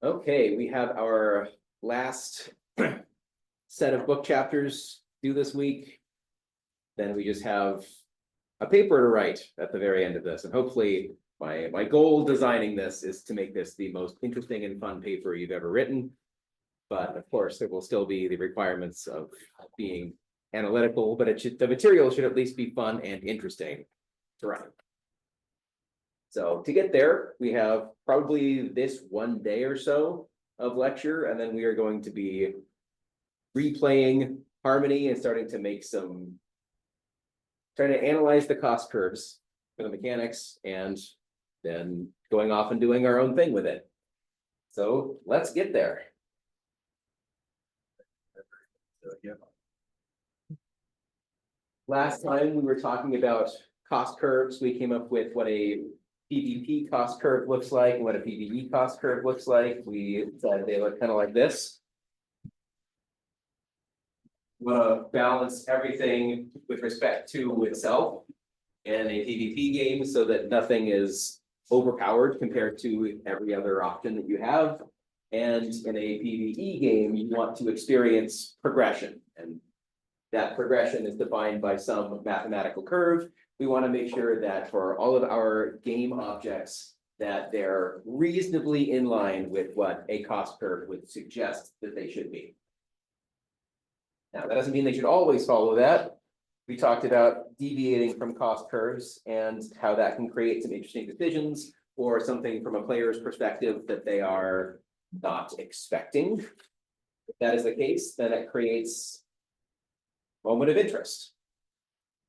Okay, we have our last set of book chapters due this week. Then we just have a paper to write at the very end of this, and hopefully my goal designing this is to make this the most interesting and fun paper you've ever written. But of course, there will still be the requirements of being analytical, but the material should at least be fun and interesting to write. So to get there, we have probably this one day or so of lecture, and then we are going to be replaying Harmony and starting to make trying to analyze the cost curves for the mechanics, and then going off and doing our own thing with it. So let's get there. Last time we were talking about cost curves, we came up with what a PvP cost curve looks like and what a PvE cost curve looks like. We said they look kind of like this. We want to balance everything with respect to itself in a PvP game so that nothing is overpowered compared to every other option that you have. And in a PvE game, you want to experience progression, and that progression is defined by some mathematical curve. We want to make sure that for all of our game objects, that they're reasonably in line with what a cost curve would suggest that they should be. Now, that doesn't mean they should always follow that. We talked about deviating from cost curves and how that can create some interesting decisions or something from a player's perspective that they are not expecting. If that is the case, then it creates a moment of interest.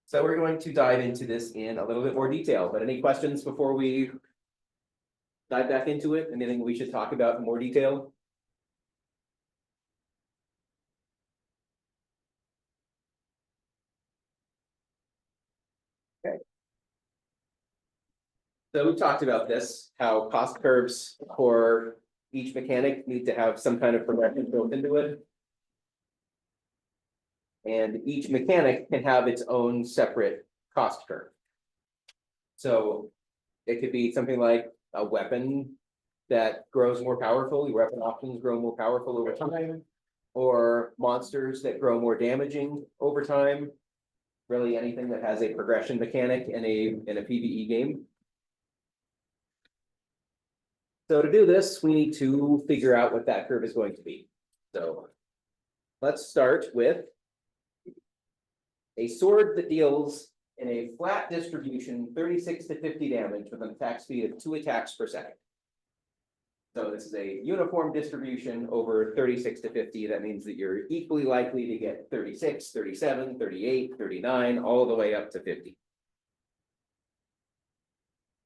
So we're going to dive into this in a little bit more detail, but any questions before we dive back into it? Anything we should talk about in more detail? Okay. So we've talked about this, how cost curves for each mechanic need to have some kind of progression built into it. And each mechanic can have its own separate cost curve. So it could be something like a weapon that grows more powerful. Your weapon options grow more powerful over time, or monsters that grow more damaging over time. Really anything that has a progression mechanic in a PvE game. So to do this, we need to figure out what that curve is going to be. So let's start with a sword that deals in a flat distribution 36 to 50 damage with an attack speed of 2 attacks per second. So this is a uniform distribution over 36 to 50. That means that you're equally likely to get 36, 37, 38, 39, all the way up to 50.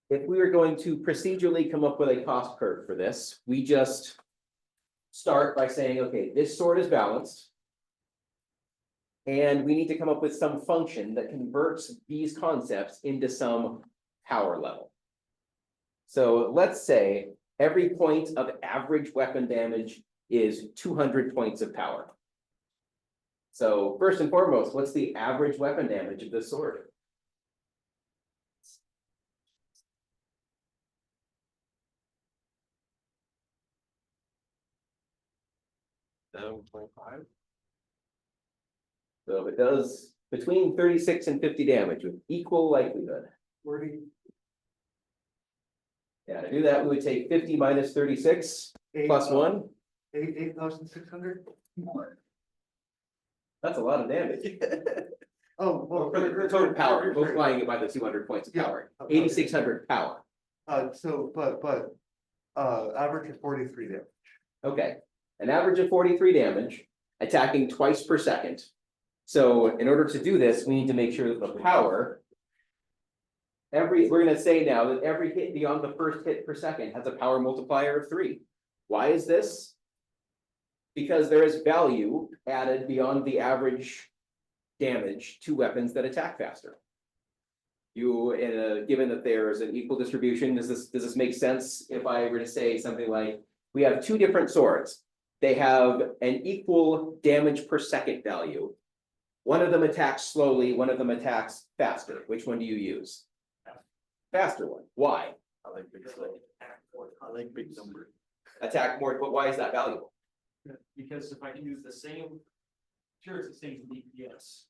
If we were going to procedurally come up with a cost curve for this, we just start by saying, okay, this sword is balanced. And we need to come up with some function that converts these concepts into some power level. So let's say every point of average weapon damage is 200 points of power. So first and foremost, what's the average weapon damage of this sword? So if it does between 36 and 50 damage with equal likelihood. 40. Yeah, to do that, we would take 50 minus 36 plus 1. 8,600. That's a lot of damage. Oh, well, For the total power, we're multiplying it by the 200 points of power. 8,600 power. Average of 43 damage. Okay, an average of 43 damage, attacking twice per second. So in order to do this, we need to make sure that the power, we're going to say now that every hit beyond the first hit per second has a power multiplier of 3. Why is this? Because there is value added beyond the average damage to weapons that attack faster. Given that there's an equal distribution, does this make sense if I were to say something like, we have 2 different swords. They have an equal damage per second value. One of them attacks slowly, one of them attacks faster. Which one do you use? Faster one. Why? I like big number. Attack more, but why is that valuable? Because if I can use the same, sure, it's the same DPS.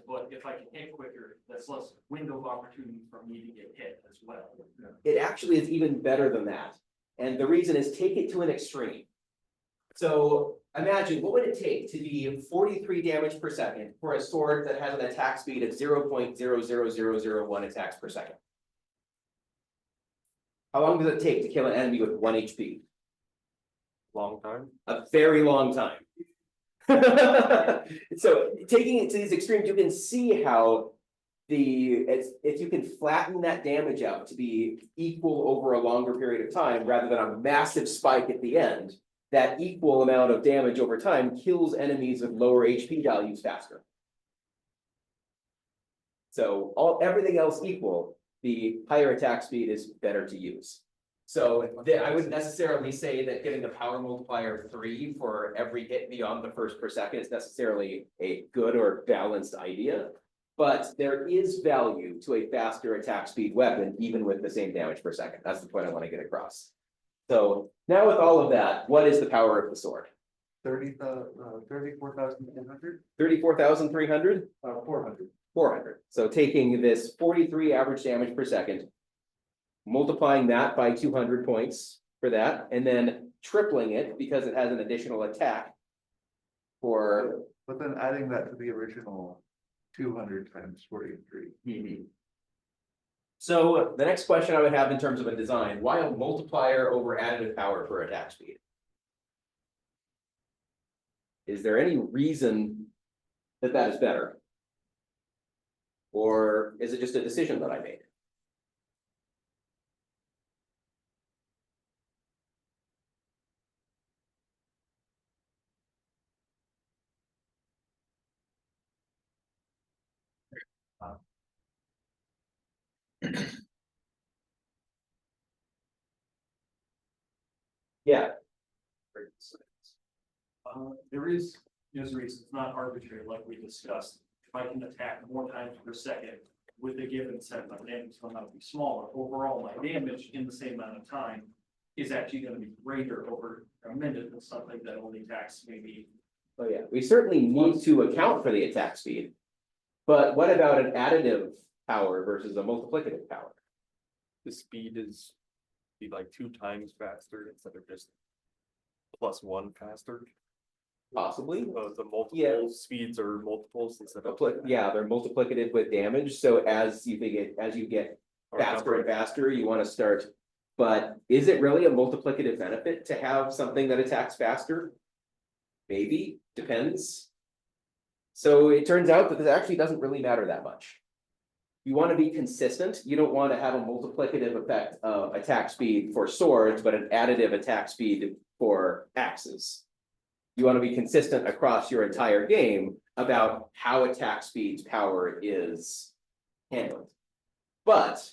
But if I can hit quicker, that's less window of opportunity for me to get hit as well. It actually is even better than that. And the reason is take it to an extreme. So imagine what would it take to be 43 damage per second for a sword that has an attack speed of 0.00001 attacks per second? How long does it take to kill an enemy with 1 HP? Long time. A very long time. So taking it to these extremes, you can see how if you can flatten that damage out to be equal over a longer period of time, rather than a massive spike at the end, that equal amount of damage over time kills enemies with lower HP values faster. So everything else equal, the higher attack speed is better to use. So I wouldn't necessarily say that getting the power multiplier 3 for every hit beyond the first per second is necessarily a good or balanced idea. But there is value to a faster attack speed weapon, even with the same damage per second. That's the point I want to get across. So now with all of that, what is the power of the sword? 34,300? 34,300? 400. 400. So taking this 43 average damage per second, multiplying that by 200 points for that, and then tripling it because it has an additional attack for. But then adding that to the original 200 times 43. So the next question I would have in terms of a design, why a multiplier over additive power for attack speed? Is there any reason that that is better? Or is it just a decision that I made? Yeah. There is a reason, it's not arbitrary like we discussed. If I can attack more times per second with a given set, my damage will not be smaller. Overall, my damage in the same amount of time is actually going to be greater over a minute than something that only attacks maybe. Oh yeah, we certainly need to account for the attack speed. But what about an additive power versus a multiplicative power? The speed is be like 2 times faster instead of just +1 faster. Possibly. The multiple Yeah. speeds are multiples instead of. Yeah, they're multiplicative with damage. So as you get or faster and number. faster, you want to start. But is it really a multiplicative benefit to have something that attacks faster? Maybe, depends. So it turns out that this actually doesn't really matter that much. You want to be consistent. You don't want to have a multiplicative effect of attack speed for swords, but an additive attack speed for axes. You want to be consistent across your entire game about how attack speed's power is handled. But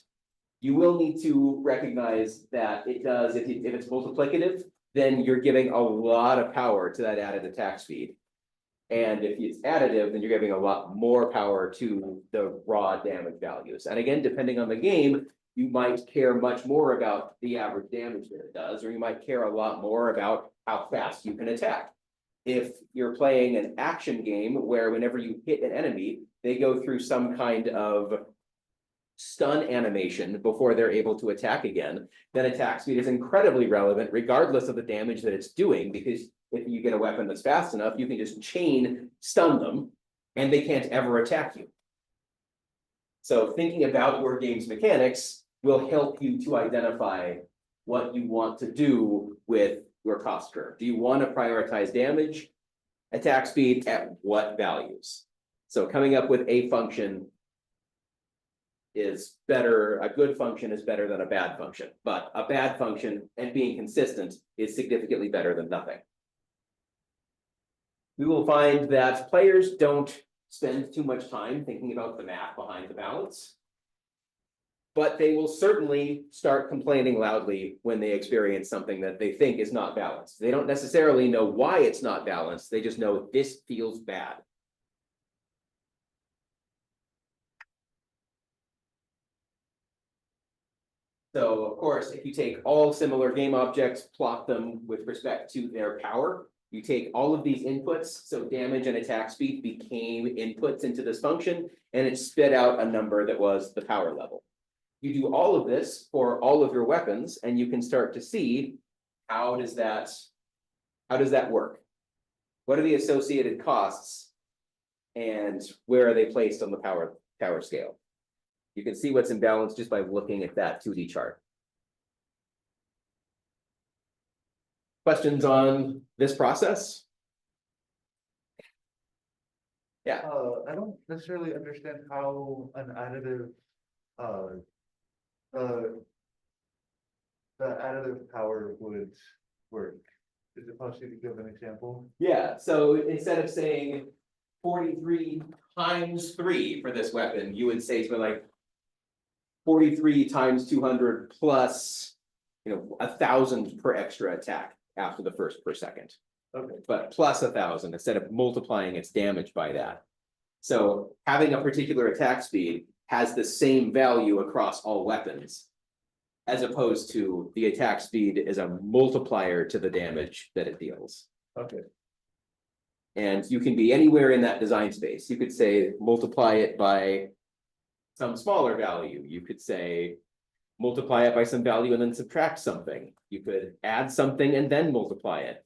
you will need to recognize that it does, if it's multiplicative, then you're giving a lot of power to that added attack speed. And if it's additive, then you're giving a lot more power to the raw damage values. And again, depending on the game, you might care much more about the average damage that it does, or you might care a lot more about how fast you can attack. If you're playing an action game where whenever you hit an enemy, they go through some kind of stun animation before they're able to attack again, then attack speed is incredibly relevant regardless of the damage that it's doing, because if you get a weapon that's fast enough, you can just chain stun them and they can't ever attack you. So thinking about your game's mechanics will help you to identify what you want to do with your cost curve. Do you want to prioritize damage, attack speed, at what values? So coming up with a function is better, a good function is better than a bad function, but a bad function and being consistent is significantly better than nothing. We will find that players don't spend too much time thinking about the math behind the balance, but they will certainly start complaining loudly when they experience something that they think is not balanced. They don't necessarily know why it's not balanced, they just know this feels bad. So of course, if you take all similar game objects, plot them with respect to their power, you take all of these inputs, so damage and attack speed became inputs into this function, and it spit out a number that was the power level. You do all of this for all of your weapons, and you can start to see how does that work? What are the associated costs? And where are they placed on the power scale? You can see what's imbalanced just by looking at that 2D chart. Questions on this process? Yeah. I don't necessarily understand how an additive, the additive power would work. Is it possible to give an example? Yeah, so instead of saying 43 times 3 for this weapon, you would say something like 43 times 200 plus, 1,000 per extra attack after the first per second. Okay. But plus 1,000 instead of multiplying its damage by that. So having a particular attack speed has the same value across all weapons, as opposed to the attack speed is a multiplier to the damage that it deals. Okay. And you can be anywhere in that design space. You could say multiply it by some smaller value. You could say multiply it by some value and then subtract something. You could add something and then multiply it.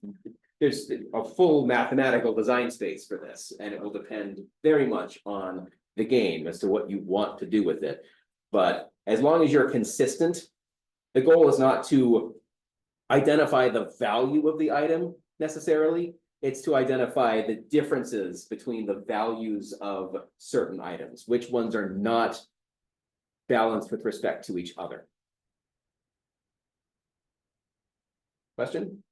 There's a full mathematical design space for this, and it will depend very much on the game as to what you want to do with it. But as long as you're consistent, the goal is not to identify the value of the item necessarily. It's to identify the differences between the values of certain items, which ones are not balanced with respect to each other. Question?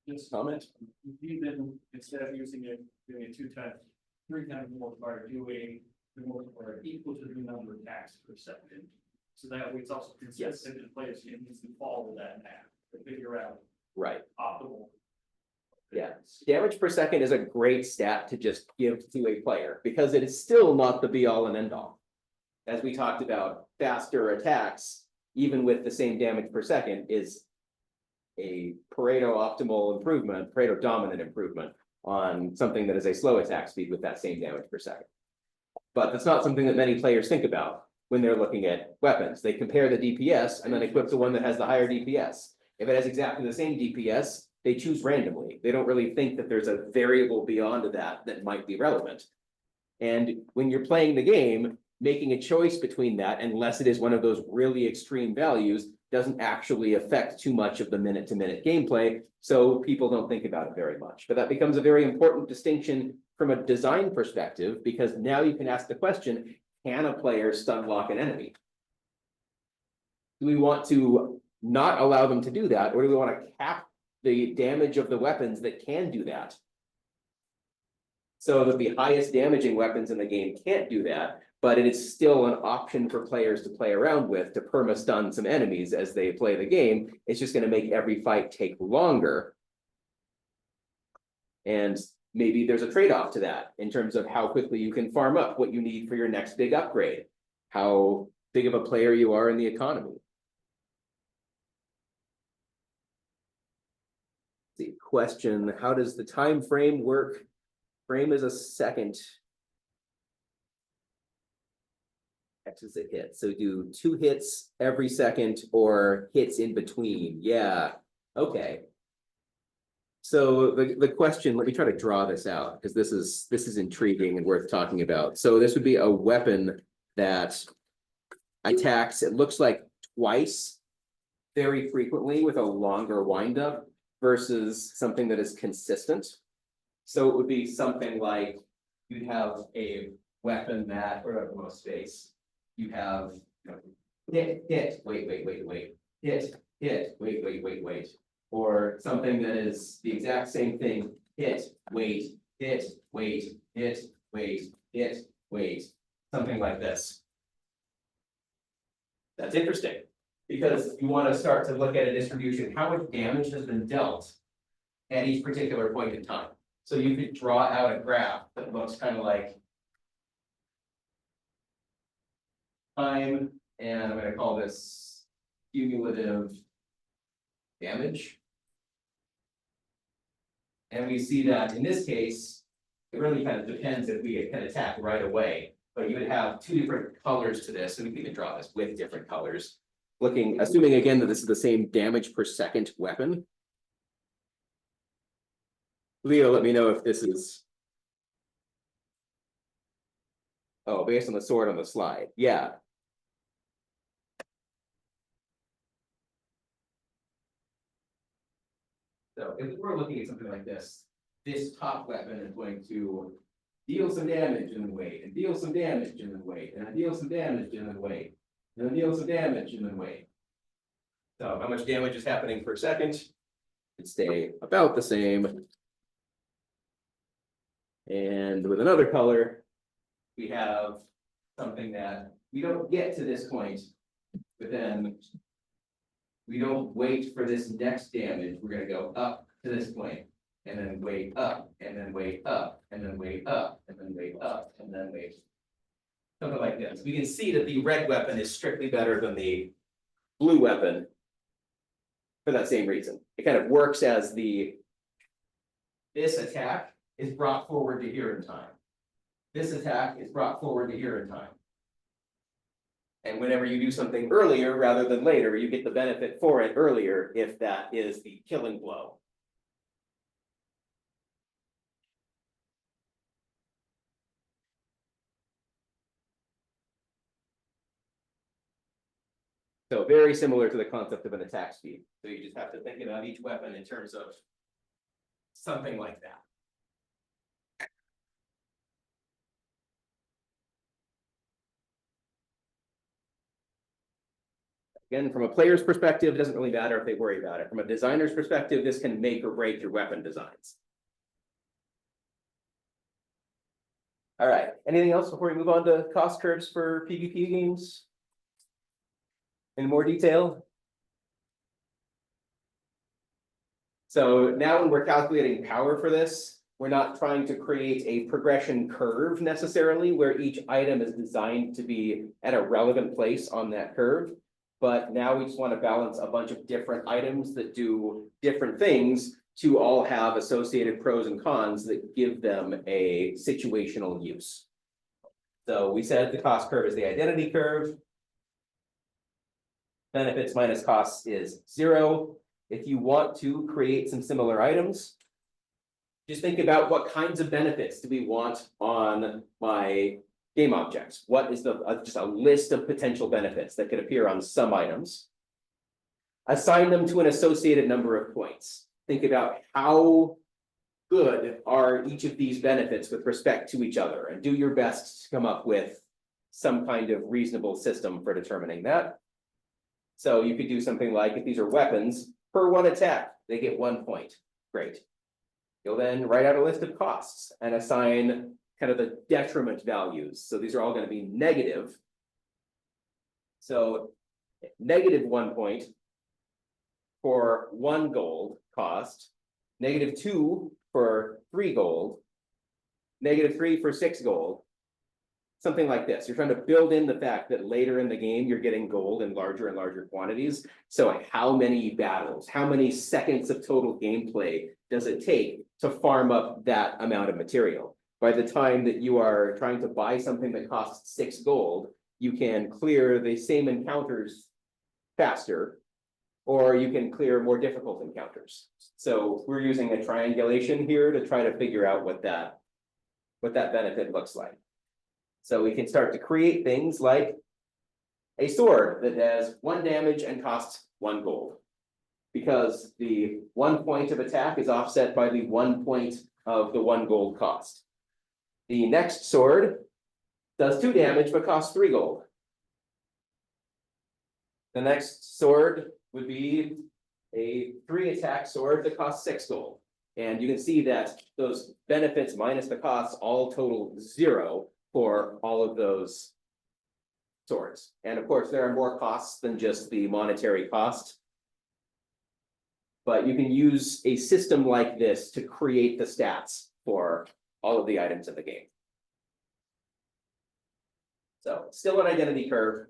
Just Comment? even instead of doing it 2 times, 3 times multiplier, doing the multiplier equal to the number of attacks per second. So that way it's also consistent in place, it needs to follow that math to figure out Right. optimal. Yeah. Damage per second is a great stat to just give to a player because it is still not the be all and end all. As we talked about, faster attacks, even with the same damage per second, is a Pareto optimal improvement, Pareto dominant improvement on something that is a slow attack speed with that same damage per second. But that's not something that many players think about when they're looking at weapons. They compare the DPS and then equip the one that has the higher DPS. If it has exactly the same DPS, they choose randomly. They don't really think that there's a variable beyond that that might be relevant. And when you're playing the game, making a choice between that, unless it is one of those really extreme values, doesn't actually affect too much of the minute-to-minute gameplay, so people don't think about it very much. But that becomes a very important distinction from a design perspective, because now you can ask the question, can a player stun lock an enemy? Do we want to not allow them to do that, or do we want to cap the damage of the weapons that can do that? So that the highest damaging weapons in the game can't do that, but it is still an option for players to play around with to perma-stun some enemies as they play the game. It's just going to make every fight take longer. And maybe there's a trade-off to that in terms of how quickly you can farm up what you need for your next big upgrade, how big of a player you are in the economy. The question, how does the time frame work? Frame is a second. X is a hit. So do 2 hits every second or hits in between. Yeah. Okay. So the question, let me try to draw this out because this is intriguing and worth talking about. So this would be a weapon that attacks, it looks like twice very frequently with a longer windup versus something that is consistent. So it would be something like you'd have a weapon that, or the most space, you have hit, wait, hit, wait. Or something that is the exact same thing, hit, wait, something like this. That's interesting, because you want to start to look at a distribution, how much damage has been dealt at each particular point in time. So you could draw out a graph that looks kind of like time, and I'm going to call this cumulative damage. And we see that in this case, it really kind of depends if we can attack right away, but you would have two different colors to this, and we can even draw this with different colors. Assuming again that this is the same damage per second weapon. Leo, let me know if this is. Oh, based on the sword on the slide, yeah. So if we're looking at something like this top weapon is going to deal some damage and then wait, and deal some damage and then wait, and then deal some damage and then wait, and then deal some damage and then wait. So how much damage is happening per second? It'd stay about the same. And with another color, we have something that we don't get to this point, but then we don't wait for this next damage. We're gonna go up to this point, and then wait up, and then wait up, and then wait up, and then wait up, and then wait. Something like this. We can see that the red weapon is strictly better than the blue weapon for that same reason. It kind of works as this attack is brought forward to here in time. This attack is brought forward to here in time. And whenever you do something earlier rather than later, you get the benefit for it earlier if that is the killing blow. So very similar to the concept of an attack speed. So you just have to think about each weapon in terms of something like that. Again, from a player's perspective, it doesn't really matter if they worry about it. From a designer's perspective, this can make or break your weapon designs. All right, anything else before we move on to cost curves for PvP games? In more detail? So now when we're calculating power for this, we're not trying to create a progression curve necessarily where each item is designed to be at a relevant place on that curve. But now we just want to balance a bunch of different items that do different things to all have associated pros and cons that give them a situational use. So we said the cost curve is the identity curve. Benefits minus costs is 0. If you want to create some similar items, just think about what kinds of benefits do we want on my game objects. What is just a list of potential benefits that could appear on some items. Assign them to an associated number of points. Think about how good are each of these benefits with respect to each other, and do your best to come up with some kind of reasonable system for determining that. So you could do something like, if these are weapons, per 1 attack, they get 1 point. Great. You'll then write out a list of costs and assign kind of the detriment values. So these are all going to be negative. So -1 point for 1 gold cost, -2 for 3 gold, -3 for 6 gold, something like this. You're trying to build in the fact that later in the game, you're getting gold in larger and larger quantities. So how many battles, how many seconds of total gameplay does it take to farm up that amount of material? By the time that you are trying to buy something that costs 6 gold, you can clear the same encounters faster, or you can clear more difficult encounters. So we're using a triangulation here to try to figure out what that benefit looks like. So we can start to create things like a sword that has 1 damage and costs 1 gold. Because the 1 point of attack is offset by the 1 point of the 1 gold cost. The next sword does 2 damage but costs 3 gold. The next sword would be a 3 attack sword that costs 6 gold. And you can see that those benefits minus the costs all total 0 for all of those swords. And of course, there are more costs than just the monetary cost. But you can use a system like this to create the stats for all of the items in the game. So still an identity curve.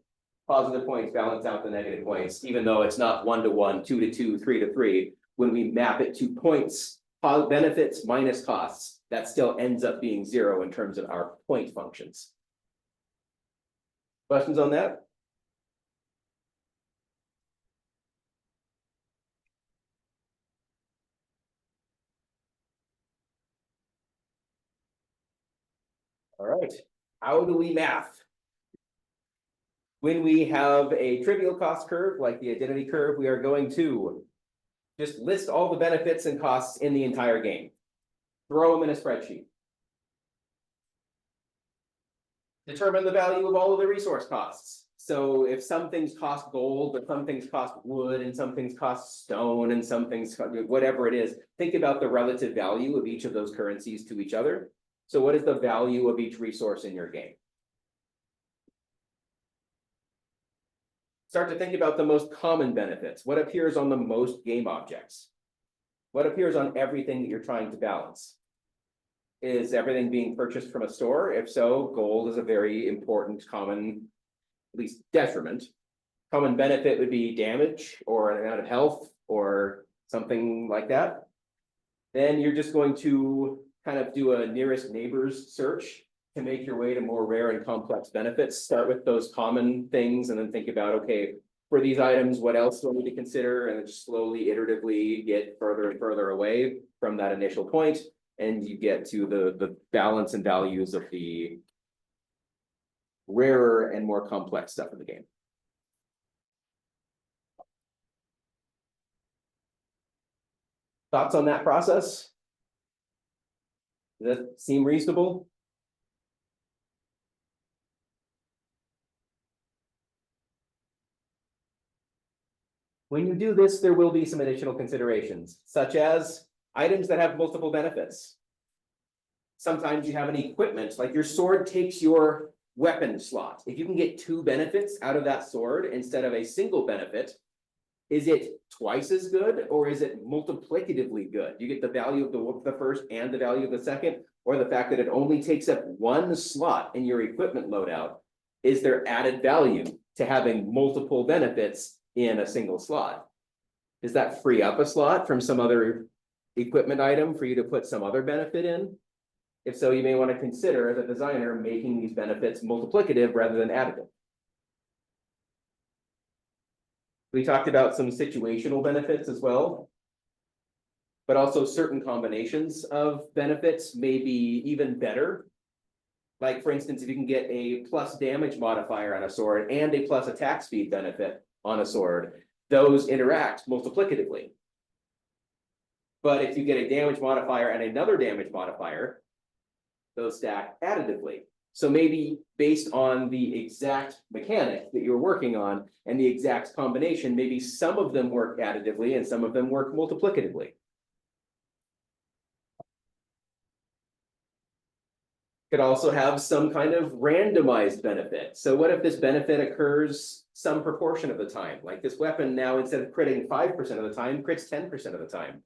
positive points balance out the negative points, even though it's not 1 to 1, 2 to 2, 3 to 3. When we map it to points, benefits minus costs, that still ends up being 0 in terms of our point functions. Questions on that? All right, how do we math? When we have a trivial cost curve, like the identity curve, we are going to just list all the benefits and costs in the entire game. Throw them in a spreadsheet. Determine the value of all of the resource costs. So if some things cost gold, but some things cost wood, and some things cost stone, and some things, whatever it is, think about the relative value of each of those currencies to each other. So what is the value of each resource in your game? Start to think about the most common benefits. What appears on the most game objects? What appears on everything that you're trying to balance? Is everything being purchased from a store? If so, gold is a very important common, at least detriment. Common benefit would be damage or an amount of health or something like that. Then you're just going to kind of do a nearest neighbors search to make your way to more rare and complex benefits. Start with those common things and then think about, okay, for these items, what else do I need to consider? And then just slowly, iteratively get further and further away from that initial point. And you get to the balance and values of the rarer and more complex stuff in the game. Thoughts on that process? Does that seem reasonable? When you do this, there will be some additional considerations, such as items that have multiple benefits. Sometimes you have an equipment, like your sword takes your weapon slot. If you can get 2 benefits out of that sword instead of a single benefit, is it twice as good or is it multiplicatively good? You get the value of the first and the value of the second, or the fact that it only takes up 1 slot in your equipment loadout. Is there added value to having multiple benefits in a single slot? Does that free up a slot from some other equipment item for you to put some other benefit in? If so, you may want to consider as a designer making these benefits multiplicative rather than additive. We talked about some situational benefits as well, but also certain combinations of benefits may be even better. Like for instance, if you can get a plus damage modifier on a sword and a plus attack speed benefit on a sword, those interact multiplicatively. But if you get a damage modifier and another damage modifier, those stack additively. So maybe based on the exact mechanic that you're working on and the exact combination, maybe some of them work additively and some of them work multiplicatively. Could also have some kind of randomized benefit. So what if this benefit occurs some proportion of the time? Like this weapon now, instead of critting 5% of the time, crits 10% of the time.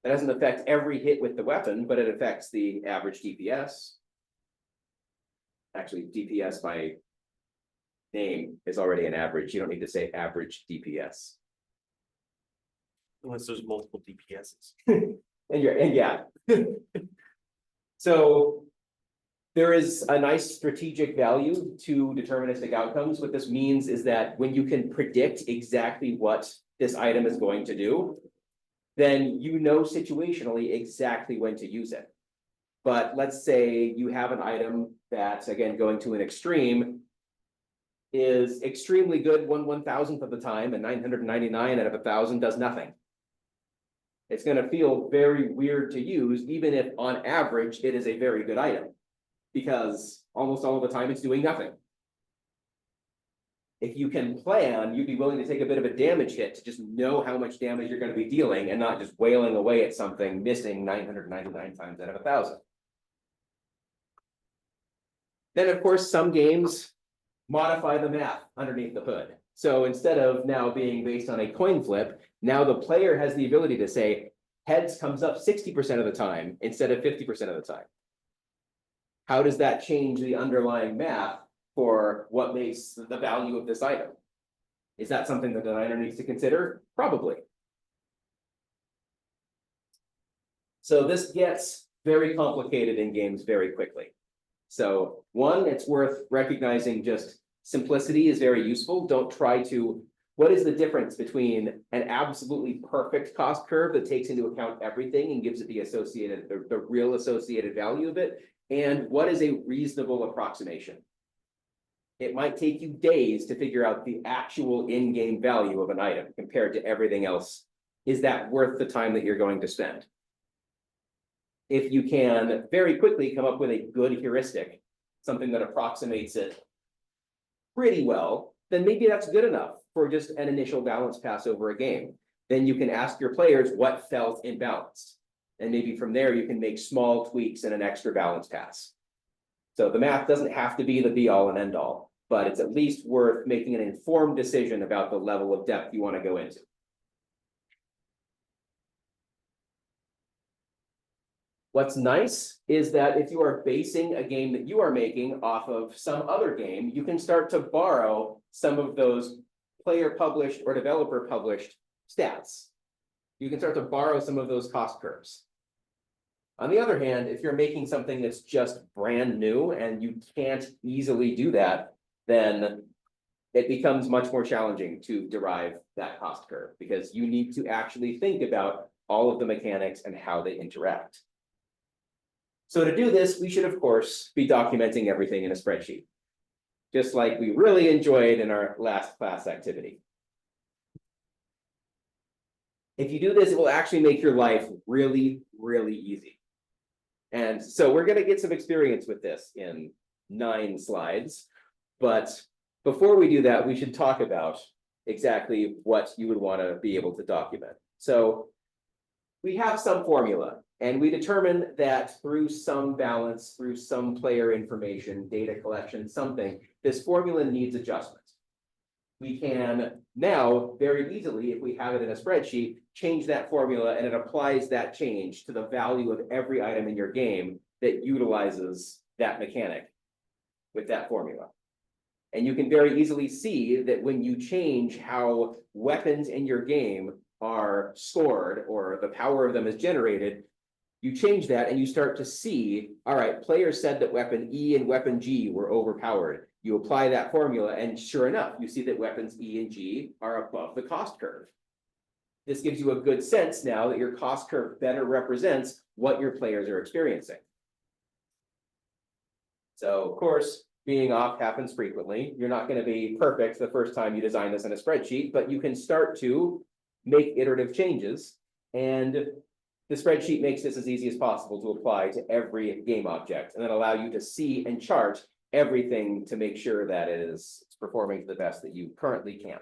That doesn't affect every hit with the weapon, but it affects the average DPS. Actually, DPS by name is already an average. You don't need to say average DPS. Unless there's multiple DPSs. And yeah. So there is a nice strategic value to deterministic outcomes. What this means is that when you can predict exactly what this item is going to do, then you know situationally exactly when to use it. But let's say you have an item that, again, going to an extreme, is extremely good 1/1000th of the time, and 999 out of 1,000 does nothing. It's going to feel very weird to use, even if on average it is a very good item, because almost all of the time it's doing nothing. If you can plan, you'd be willing to take a bit of a damage hit to just know how much damage you're going to be dealing and not just wailing away at something missing 999 times out of 1,000. Then, of course, some games modify the math underneath the hood. So instead of now being based on a coin flip, now the player has the ability to say heads comes up 60% of the time instead of 50% of the time. How does that change the underlying math for what makes the value of this item. Is that something the designer needs to consider? Probably. So this gets very complicated in games very quickly. So one, it's worth recognizing just simplicity is very useful. Don't try to, what is the difference between an absolutely perfect cost curve that takes into account everything and gives it the associated, the real associated value of it? And what is a reasonable approximation? It might take you days to figure out the actual in-game value of an item compared to everything else. Is that worth the time that you're going to spend? If you can very quickly come up with a good heuristic, something that approximates it pretty well, then maybe that's good enough for just an initial balance pass over a game. Then you can ask your players what felt imbalanced. And maybe from there, you can make small tweaks and an extra balance pass. So the math doesn't have to be the be all and end all, but it's at least worth making an informed decision about the level of depth you want to go into. What's nice is that if you are basing a game that you are making off of some other game, you can start to borrow some of those player published or developer published stats. You can start to borrow some of those cost curves. On the other hand, if you're making something that's just brand new and you can't easily do that, then it becomes much more challenging to derive that cost curve because you need to actually think about all of the mechanics and how they interact. So to do this, we should, of course, be documenting everything in a spreadsheet, just like we really enjoyed in our last class activity. If you do this, it will actually make your life really, really easy. And so we're going to get some experience with this in 9 slides. But before we do that, we should talk about exactly what you would want to be able to document. So we have some formula, and we determine that through some balance, through some player information, data collection, something, this formula needs adjustment. We can now very easily, if we have it in a spreadsheet, change that formula and it applies that change to the value of every item in your game that utilizes that mechanic with that formula. And you can very easily see that when you change how weapons in your game are scored or the power of them is generated, you change that and you start to see, all right, players said that weapon E and weapon G were overpowered. You apply that formula and sure enough, you see that weapons E and G are above the cost curve. This gives you a good sense now that your cost curve better represents what your players are experiencing. So of course, being off happens frequently. You're not going to be perfect the first time you design this in a spreadsheet, but you can start to make iterative changes. And the spreadsheet makes this as easy as possible to apply to every game object and then allow you to see and chart everything to make sure that it's performing to the best that you currently can.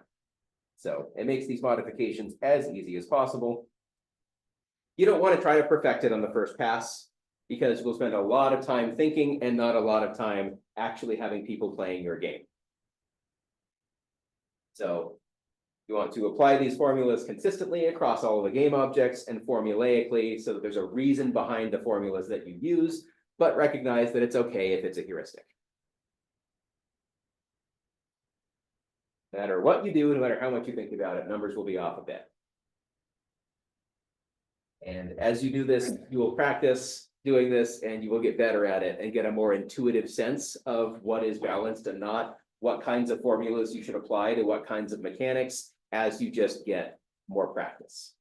So it makes these modifications as easy as possible. You don't want to try to perfect it on the first pass because we'll spend a lot of time thinking and not a lot of time actually having people playing your game. So you want to apply these formulas consistently across all of the game objects and formulaically so that there's a reason behind the formulas that you use, but recognize that it's okay if it's a heuristic. No matter what you do, no matter how much you think about it, numbers will be off a bit. And as you do this, you will practice doing this and you will get better at it and get a more intuitive sense of what is balanced and not, what kinds of formulas you should apply to what kinds of mechanics as you just get more practice.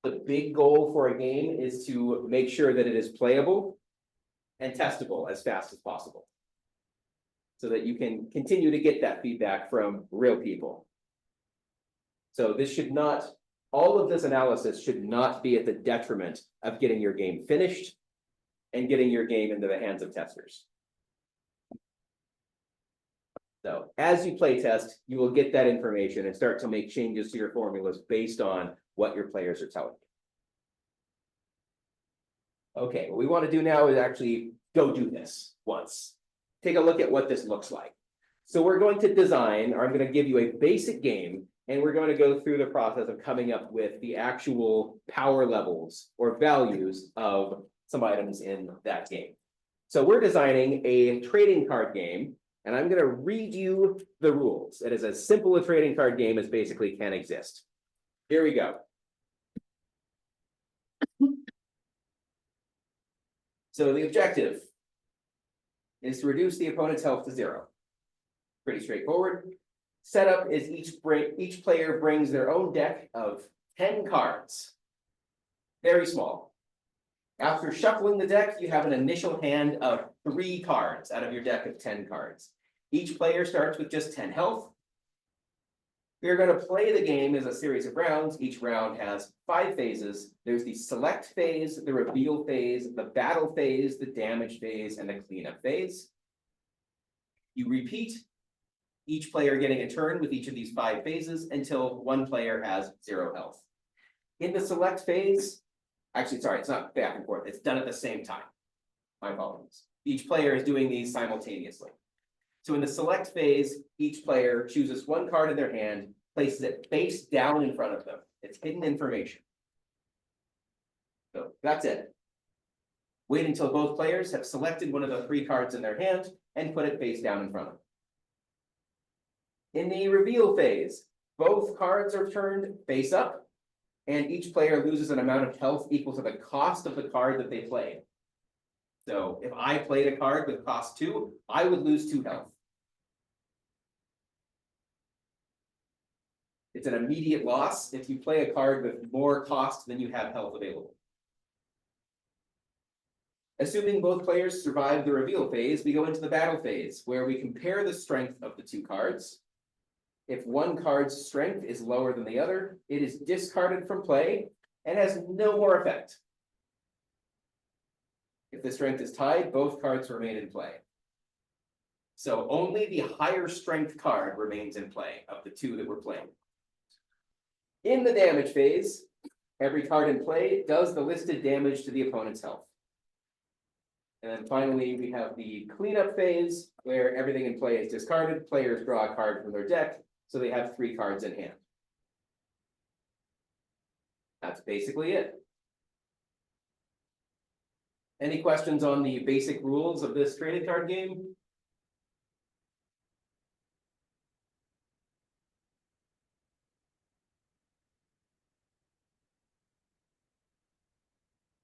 The big goal for a game is to make sure that it is playable and testable as fast as possible, so that you can continue to get that feedback from real people. So this should not, all of this analysis should not be at the detriment of getting your game finished and getting your game into the hands of testers. So as you play test, you will get that information and start to make changes to your formulas based on what your players are telling you. Okay, what we want to do now is actually go do this once. Take a look at what this looks like. So we're going to design, or I'm going to give you a basic game, and we're going to go through the process of coming up with the actual power levels or values of some items in that game. So we're designing a trading card game, and I'm gonna read you the rules. It is as simple a trading card game as basically can exist. Here we go. So the objective is to reduce the opponent's health to 0. Pretty straightforward. Setup is each player brings their own deck of 10 cards. Very small. After shuffling the deck, you have an initial hand of 3 cards out of your deck of 10 cards. Each player starts with just 10 health. We're going to play the game as a series of rounds. Each round has 5 phases. There's the select phase, the reveal phase, the battle phase, the damage phase, and the cleanup phase. You repeat, each player getting a turn with each of these 5 phases until one player has 0 health. In the select phase, actually, sorry, it's not back and forth. It's done at the same time. My apologies. Each player is doing these simultaneously. So in the select phase, each player chooses 1 card in their hand, places it face down in front of them. It's hidden information. So that's it. Wait until both players have selected one of the 3 cards in their hand and put it face down in front of them. In the reveal phase, both cards are turned face up, and each player loses an amount of health equal to the cost of the card that they played. So if I played a card with cost 2, I would lose 2 health. It's an immediate loss if you play a card with more cost than you have health available. Assuming both players survive the reveal phase, we go into the battle phase, where we compare the strength of the 2 cards. If one card's strength is lower than the other, it is discarded from play and has no more effect. If the strength is tied, both cards remain in play. So only the higher strength card remains in play of the 2 that we're playing. In the damage phase, every card in play does the listed damage to the opponent's health. And then finally, we have the cleanup phase, where everything in play is discarded. Players draw a card from their deck, so they have 3 cards in hand. That's basically it. Any questions on the basic rules of this trading card game?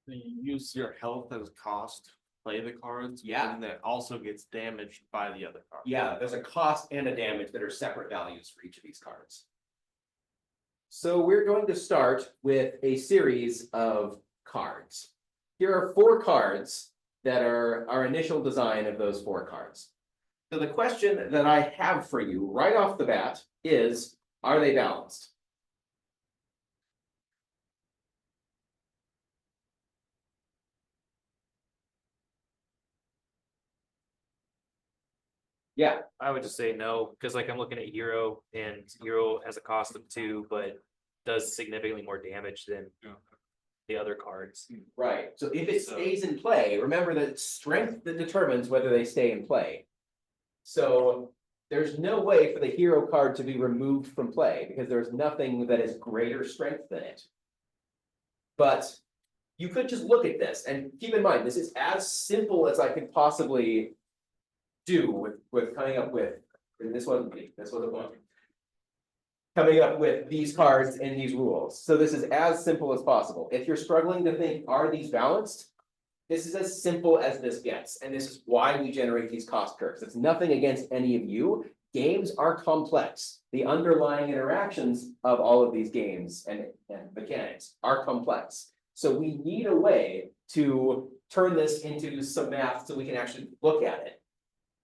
You use your health as cost, play the cards. Yeah. And that also gets damaged by the other card. Yeah, there's a cost and a damage that are separate values for each of these cards. So we're going to start with a series of cards. Here are 4 cards that are our initial design of those 4 cards. So the question that I have for you right off the bat is, are they balanced? Yeah, I would just say no, because like I'm looking at Hero and Hero has a cost of 2, but does significantly more damage than the other cards. right. So if it stays in play, remember that it's strength that determines whether they stay in play. So there's no way for the hero card to be removed from play because there's nothing that is greater strength than it. But you could just look at this and keep in mind, this is as simple as I could possibly do with coming up with, and this wasn't me, this wasn't one. Coming up with these cards and these rules. So this is as simple as possible. If you're struggling to think, are these balanced? This is as simple as this gets, and this is why we generate these cost curves. It's nothing against any of you. Games are complex. The underlying interactions of all of these games and mechanics are complex. So we need a way to turn this into some math so we can actually look at it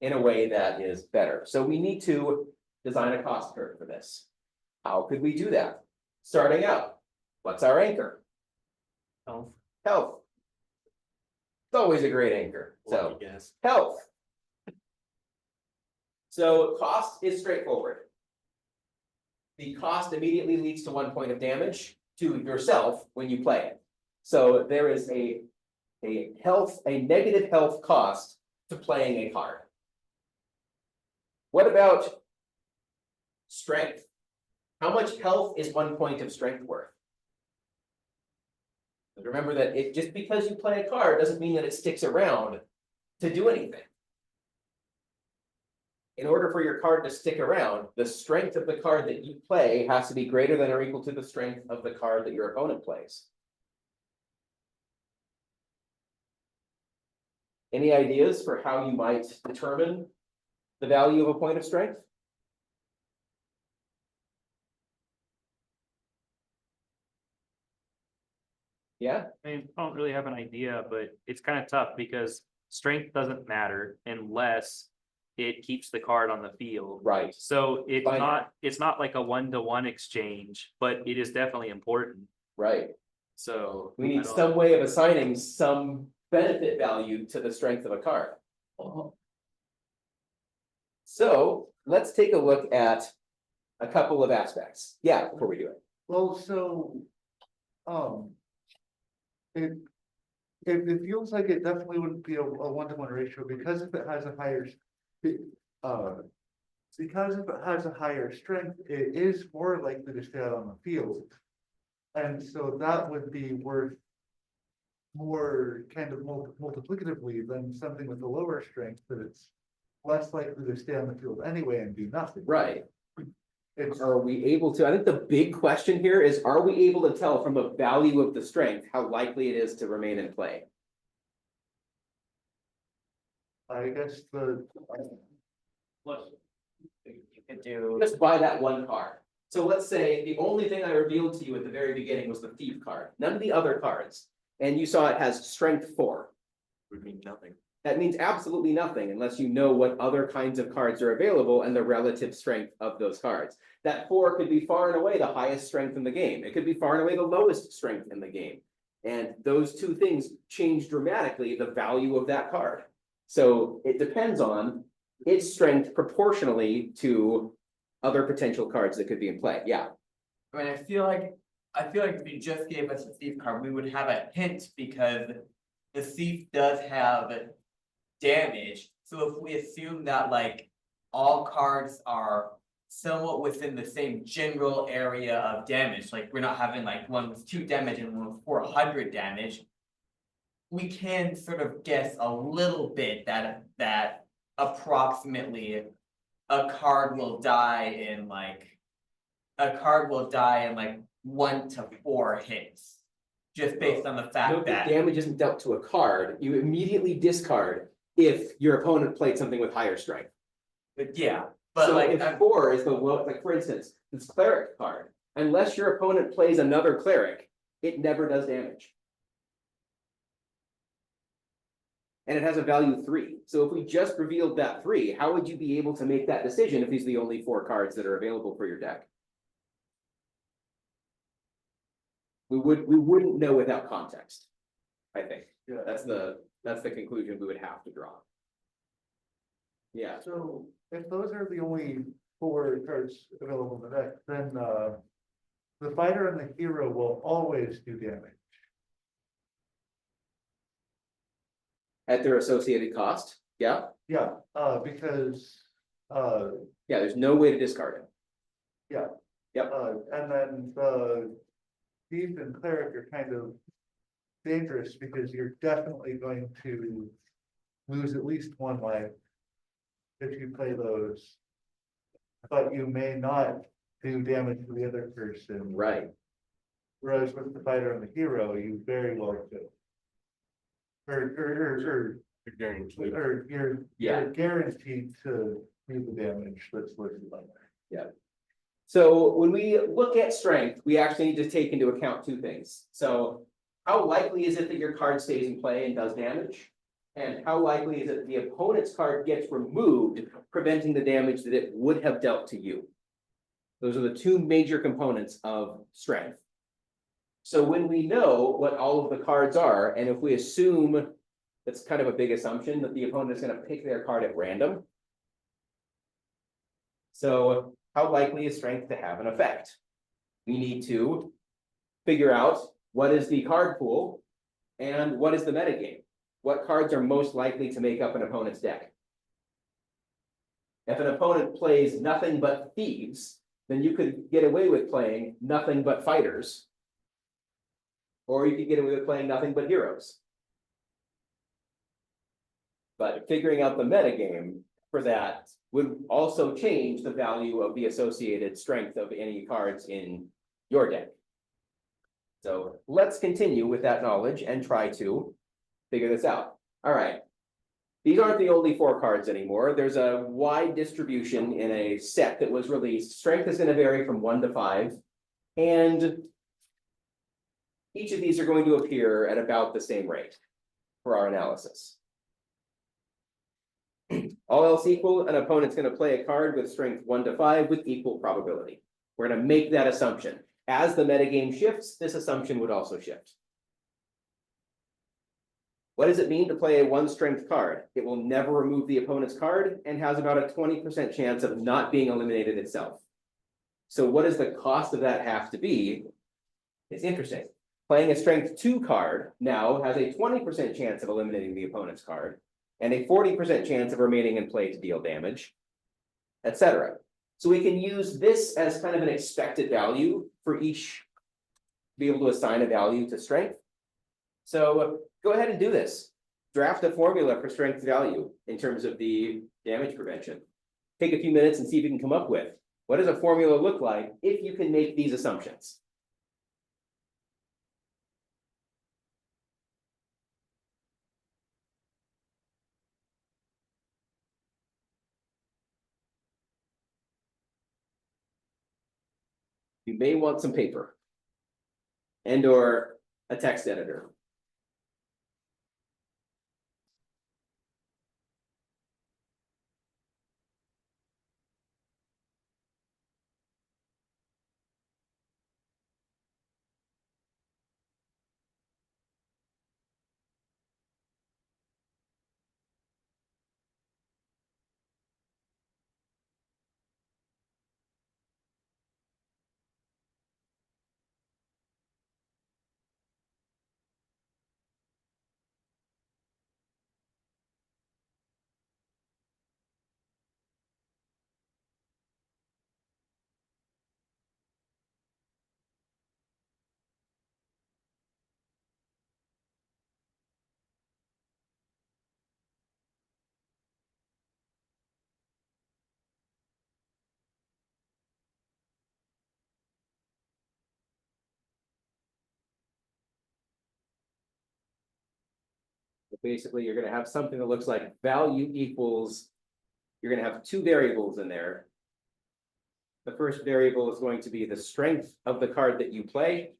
in a way that is better. So we need to design a cost curve for this. How could we do that? Starting out, what's our anchor? Health. Health. It's always a great anchor. So Yes. health. So cost is straightforward. The cost immediately leads to 1 point of damage to yourself when you play it. So there is a negative health cost to playing a card. What about strength? How much health is 1 point of strength worth? But remember that just because you play a card doesn't mean that it sticks around to do anything. In order for your card to stick around, the strength of the card that you play has to be greater than or equal to the strength of the card that your opponent plays. Any ideas for how you might determine the value of a point of strength? Yeah, I mean, I don't really have an idea, but it's kind of tough because strength doesn't matter unless it keeps the card on the field. right, So it's Binary. it's not like a one-to-one exchange, but it is definitely important. right. So We I need don't- some way of assigning some benefit value to the strength of a card. So let's take a look at a couple of aspects. Yeah, before we do it. Well, so, it, it feels like it definitely wouldn't be a one-to-one ratio, because if it has a higher, because if it has a higher strength, it is more likely to stay out on the field. And so that would be worth more kind of multiplicatively than something with a lower strength, that it's less likely to stay on the field anyway and do nothing. Right. It's, Are we able to, I think the big question here is, are we able to tell from the value of the strength how likely it is to remain in play? I guess You could do, Just buy that one card. So let's say the only thing I revealed to you at the very beginning was the thief card, none of the other cards. And you saw it has strength 4. Would mean nothing. That means absolutely nothing unless you know what other kinds of cards are available and the relative strength of those cards. That 4 could be far and away the highest strength in the game. It could be far and away the lowest strength in the game. And those two things change dramatically the value of that card. So it depends on its strength proportionally to other potential cards that could be in play. Yeah, I mean, I feel like if you just gave us a thief card, we would have a hint, because the thief does have damage. So if we assume that like all cards are somewhat within the same general area of damage, like we're not having like one with 2 damage and one with 400 damage, we can sort of guess a little bit that approximately a card will die in like 1 to 4 hits, just based on the fact note that that. damage isn't dealt to a card. You immediately discard if your opponent played something with higher strength. But yeah, but So like, if 4 is the low, like for instance, this cleric card, unless your opponent plays another cleric, it never does damage. And it has a value 3. So if we just revealed that 3, how would you be able to make that decision if these are the only 4 cards that are available for your deck? We wouldn't know without context, I think. yeah. That's the conclusion we would have to draw. Yeah, So if those are the only 4 cards available in the deck, then the fighter and the hero will always do damage. at their associated cost. Yeah, Yeah, because yeah, there's no way to discard it. and then the thief and cleric are kind of dangerous, because you're definitely going to lose at least 1 life if you play those. But you may not do damage to the other person. Right. Whereas with the fighter and the hero, you very well could. Or You're guaranteed. you're guaranteed to do the damage that's listed on there. So when we look at strength, we actually need to take into account 2 things. So how likely is it that your card stays in play and does damage? And how likely is it the opponent's card gets removed, preventing the damage that it would have dealt to you? Those are the 2 major components of strength. So when we know what all of the cards are, and if we assume, that's kind of a big assumption, that the opponent is going to pick their card at random. So how likely is strength to have an effect? We need to figure out what is the card pool and what is the metagame. What cards are most likely to make up an opponent's deck? If an opponent plays nothing but thieves, then you could get away with playing nothing but fighters. Or you could get away with playing nothing but heroes. But figuring out the metagame for that would also change the value of the associated strength of any cards in your deck. So let's continue with that knowledge and try to figure this out. All right. These aren't the only 4 cards anymore. There's a wide distribution in a set that was released. Strength is going to vary from 1 to 5. And each of these are going to appear at about the same rate for our analysis. All else equal, an opponent's going to play a card with strength 1 to 5 with equal probability. We're going to make that assumption. As the metagame shifts, this assumption would also shift. What does it mean to play a 1 strength card? It will never remove the opponent's card and has about a 20% chance of not being eliminated itself. So what does the cost of that have to be? It's interesting. Playing a strength 2 card now has a 20% chance of eliminating the opponent's card and a 40% chance of remaining in play to deal damage, etc. So we can use this as kind of an expected value for each, be able to assign a value to strength. So go ahead and do this. Draft a formula for strength value in terms of the damage prevention. Take a few minutes and see if you can come up with what does a formula look like if you can make these assumptions. You may want some paper and or a text editor. But basically, you're going to have something that looks like value equals, you're going to have 2 variables in there. The first variable is going to be the strength of the card that you play.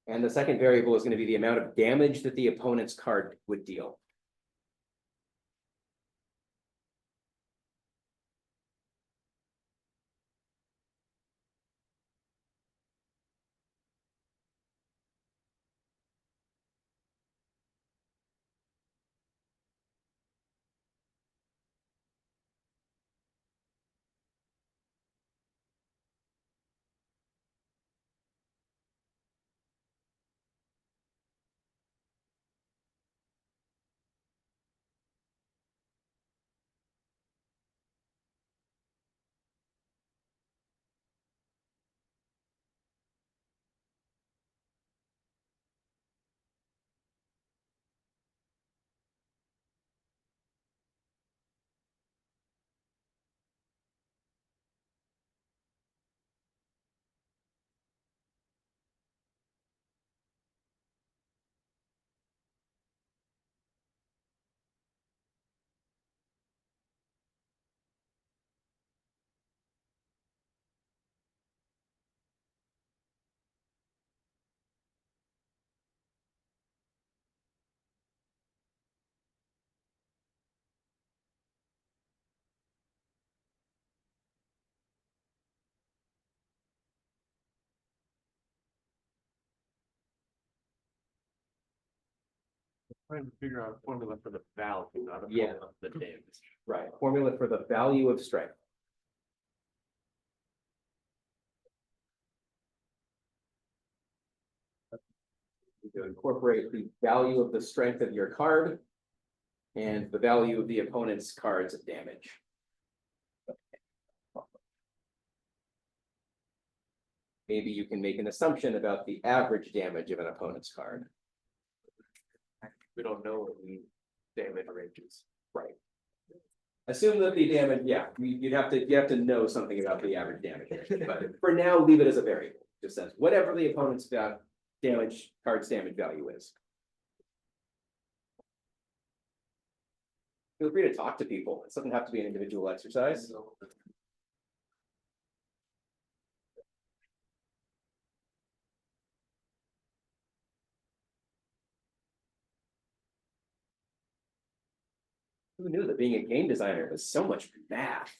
And the second variable is going to be the amount of damage that the opponent's card would deal. Trying to figure out a formula for the value, not a Yeah. formula for the damage. Right. Formula for the value of strength. To incorporate the value of the strength of your card and the value of the opponent's cards of damage. Maybe you can make an assumption about the average damage of an opponent's card. We don't know what the damage ranges. Right. Assume that the damage, yeah, you have to know something about the average damage, but for now, leave it as a variable, just says whatever the opponent's card's damage value is. Feel free to talk to people, it doesn't have to be an individual exercise. Who knew that being a game designer was so much math?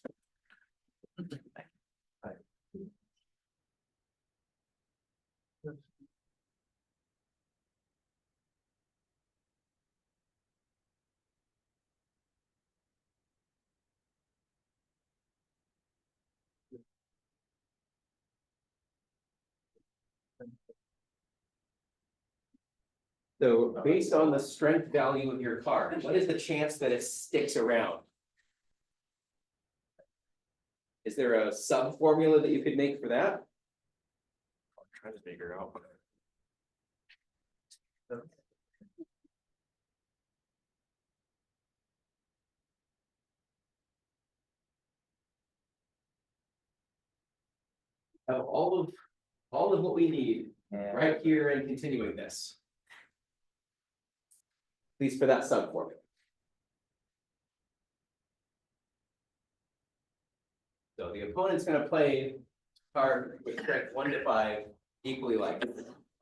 So based on the strength value of your card, what is the chance that it sticks around? Is there a sub formula that you could make for that? I'm trying to figure out. Have all of what we need right here and continuing this. At least for that sub formula. So the opponent's gonna play card with strength 1 to 5 equally like.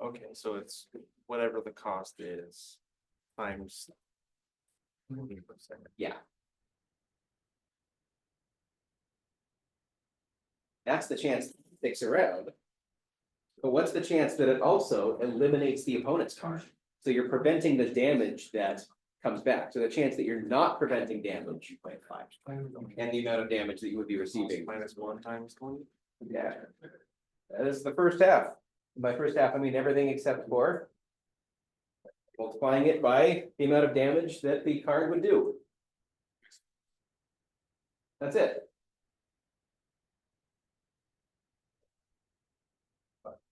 Okay, so it's whatever the cost is times. 20%. Yeah. That's the chance it sticks around. But what's the chance that it also eliminates the opponent's card? So you're preventing the damage that comes back. So the chance that you're not preventing damage and the amount of damage that you would be receiving. -1 times 20. Yeah. That is the first half. By first half, I mean everything except for multiplying it by the amount of damage that the card would do. That's it.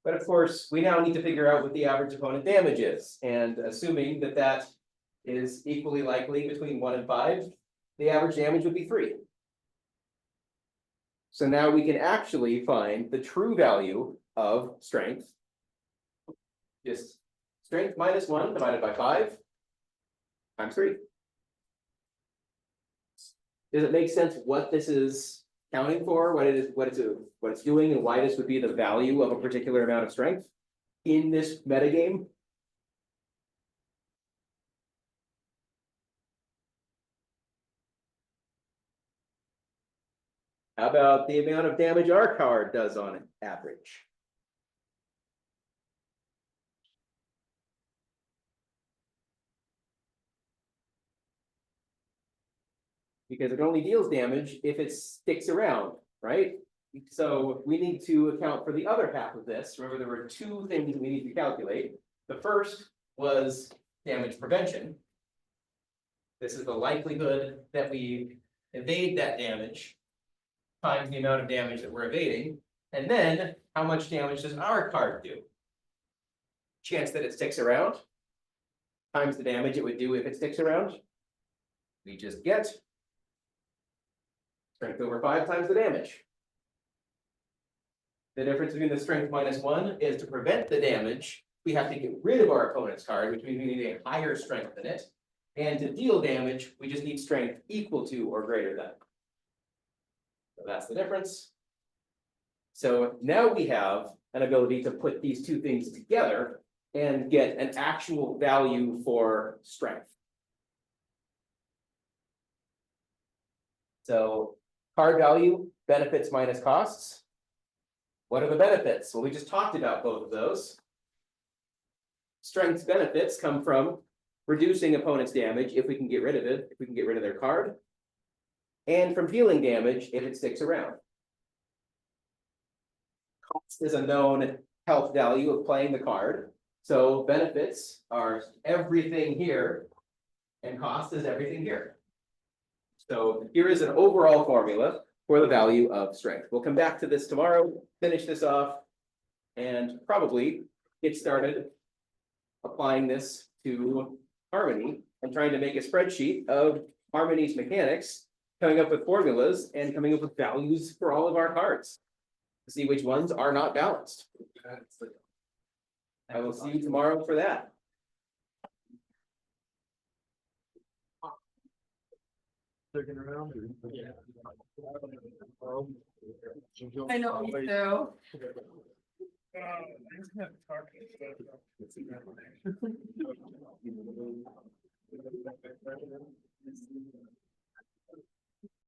But of course, we now need to figure out what the average opponent damage is, and assuming that that is equally likely between 1 and 5, the average damage would be 3. So now we can actually find the true value of strength. Just strength minus 1 divided by 5 times 3. Does it make sense what this is counting for, what it's doing, and why this would be the value of a particular amount of strength in this metagame? How about the amount of damage our card does on average? Because it only deals damage if it sticks around, right? So we need to account for the other half of this. Remember, there were 2 things we need to calculate. The first was damage prevention. This is the likelihood that we evade that damage times the amount of damage that we're evading. And then how much damage does our card do? Chance that it sticks around times the damage it would do if it sticks around. We just get strength over 5 times the damage. The difference between the strength minus 1 is to prevent the damage, we have to get rid of our opponent's card, which means we need a higher strength than it. And to deal damage, we just need strength equal to or greater than. So that's the difference. So now we have an ability to put these 2 things together and get an actual value for strength. So card value, benefits minus costs. What are the benefits? Well, we just talked about both of those. Strength's benefits come from reducing opponent's damage if we can get rid of it, if we can get rid of their card, and from dealing damage if it sticks around. Cost is a known health value of playing the card. So benefits are everything here, and cost is everything here. So here is an overall formula for the value of strength. We'll come back to this tomorrow, finish this off, and probably get started applying this to Harmony and trying to make a spreadsheet of Harmony's mechanics, coming up with formulas and coming up with values for all of our cards. To see which ones are not balanced. I will see you tomorrow for that. I know, me too.